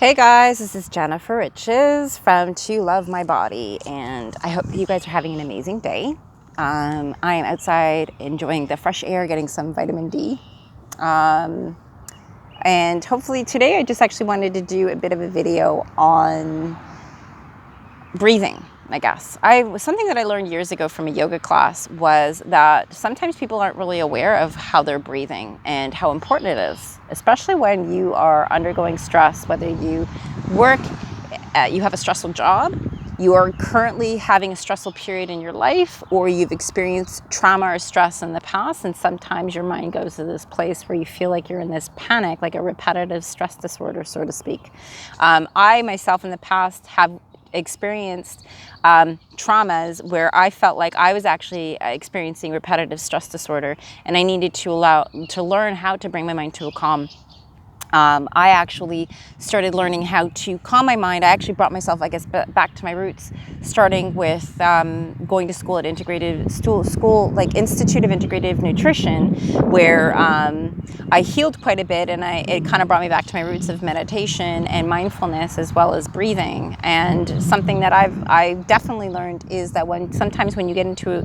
Hey guys, this is Jennifer Riches from To Love My Body, and I hope you guys are having an amazing day. I am outside enjoying the fresh air, getting some vitamin D. And hopefully today I just actually wanted to do a bit of a video on breathing, I guess. Something that I learned years ago from a yoga class was that sometimes people aren't really aware of how they're breathing and how important it is, especially when you are undergoing stress, whether you work, you have a stressful job, you are currently having a stressful period in your life, or you've experienced trauma or stress in the past, and sometimes your mind goes to this place where you feel like you're in this panic, like a repetitive stress disorder, so to speak. I myself in the past have experienced traumas where I felt like I was actually experiencing repetitive stress disorder, and I needed to learn how to bring my mind to a calm. I actually started learning how to calm my mind. I actually brought myself, I guess, back to my roots, starting with going to school at like Institute of Integrative Nutrition, where I healed quite a bit, and it kind of brought me back to my roots of meditation and mindfulness as well as breathing. And something that I've definitely learned is that sometimes when you get into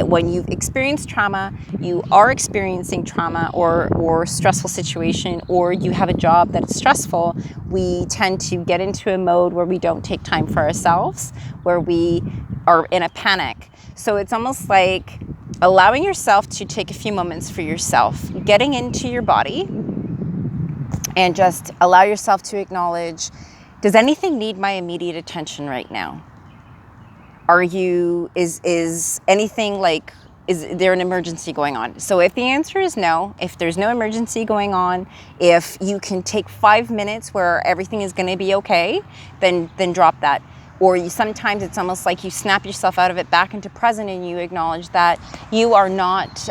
when you've experienced trauma, you are experiencing trauma or stressful situation, or you have a job that's stressful, we tend to get into a mode where we don't take time for ourselves, where we are in a panic. So it's almost like allowing yourself to take a few moments for yourself, getting into your body, and just allow yourself to acknowledge, does anything need my immediate attention right now? Is anything like, is there an emergency going on? So if the answer is no, if there's no emergency going on, if you can take 5 minutes where everything is going to be okay, then drop that. Or sometimes it's almost like you snap yourself out of it back into present, and you acknowledge that you are not,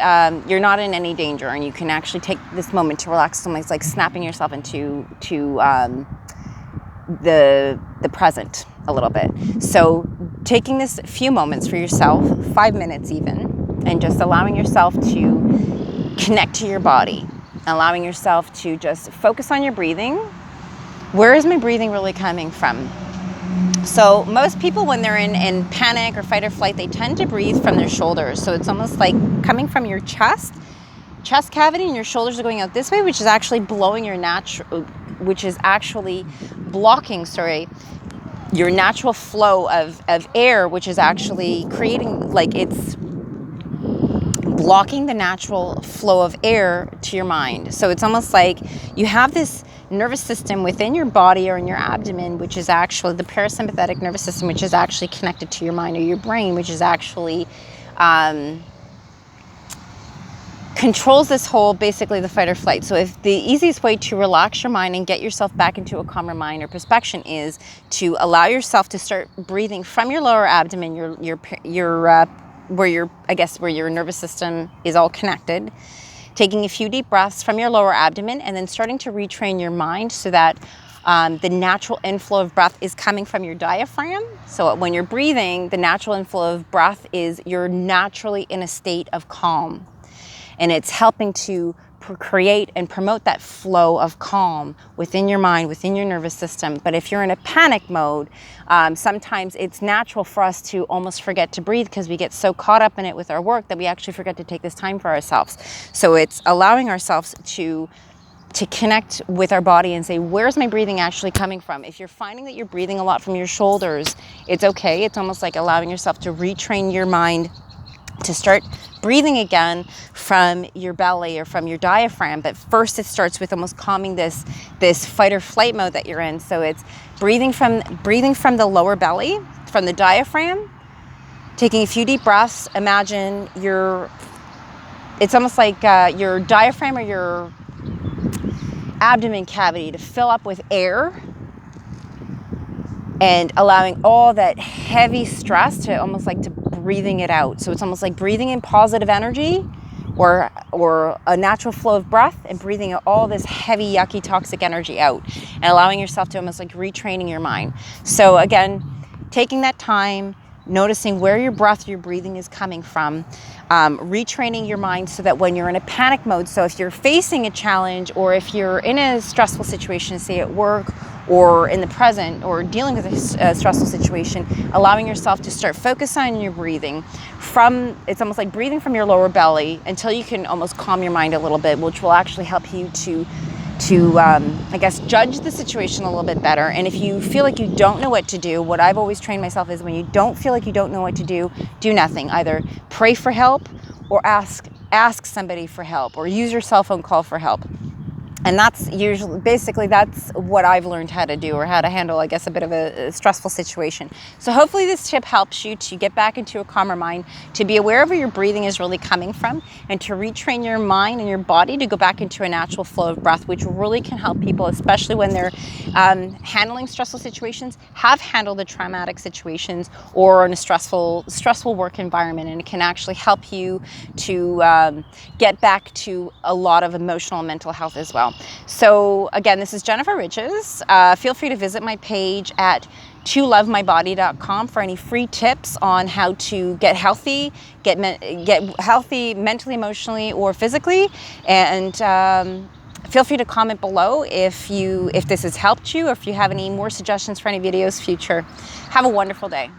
you're not in any danger, and you can actually take this moment to relax. It's almost like snapping yourself into the present a little bit. So taking this few moments for yourself, 5 minutes even, and just allowing yourself to connect to your body, allowing yourself to just focus on your breathing. Where is my breathing really coming from? So most people, when they're in panic or fight or flight, they tend to breathe from their shoulders. So it's almost like coming from your chest cavity, and your shoulders are going out this way, which is actually blocking your natural flow of air, which is actually creating, like, it's blocking the natural flow of air to your mind. So it's almost like you have this nervous system within your body or in your abdomen, which is actually the parasympathetic nervous system, which is actually connected to your mind or your brain, which is actually controls this whole, basically, the fight or flight. So if the easiest way to relax your mind and get yourself back into a calmer mind or perspective is to allow yourself to start breathing from your lower abdomen, where your nervous system is all connected, taking a few deep breaths from your lower abdomen, and then starting to retrain your mind so that the natural inflow of breath is coming from your diaphragm. So when you're breathing, the natural inflow of breath is you're naturally in a state of calm. And it's helping to create and promote that flow of calm within your mind, within your nervous system. But if you're in a panic mode, sometimes it's natural for us to almost forget to breathe because we get so caught up in it with our work that we actually forget to take this time for ourselves. So it's allowing ourselves to connect with our body and say, where's my breathing actually coming from? If you're finding that you're breathing a lot from your shoulders, it's okay. It's almost like allowing yourself to retrain your mind to start breathing again from your belly or from your diaphragm. But first it starts with almost calming this fight or flight mode that you're in. So it's breathing from the lower belly, from the diaphragm, taking a few deep breaths. Imagine it's almost like your diaphragm or your abdomen cavity to fill up with air, and allowing all that heavy stress to almost like to breathing it out. So it's almost like breathing in positive energy or a natural flow of breath, and breathing out all this heavy, yucky, toxic energy out, and allowing yourself to almost like retraining your mind. So again, taking that time, noticing where your breathing is coming from, retraining your mind so that when you're in a panic mode, so if you're facing a challenge or if you're in a stressful situation, say at work or in the present, or dealing with a stressful situation, allowing yourself to start focus on your breathing. It's almost like breathing from your lower belly until you can almost calm your mind a little bit, which will actually help you to I guess, judge the situation a little bit better. And if you feel like you don't know what to do, what I've always trained myself is, when you don't feel like you don't know what to do nothing. Either pray for help or ask somebody for help, or use your cell phone call for help. And that's basically what I've learned how to do, or how to handle, I guess, a bit of a stressful situation. So hopefully this tip helps you to get back into a calmer mind, to be aware of where your breathing is really coming from, and to retrain your mind and your body to go back into a natural flow of breath, which really can help people, especially when they're handling stressful situations, have handled the traumatic situations, or in a stressful work environment. And it can actually help you to get back to a lot of emotional and mental health as well. So again, this is Jennifer Riches. Feel free to visit my page at tolovemybody.com for any free tips on how to get healthy, get healthy mentally, emotionally, or physically. And feel free to comment below if this has helped you, or if you have any more suggestions for any videos future. Have a wonderful day.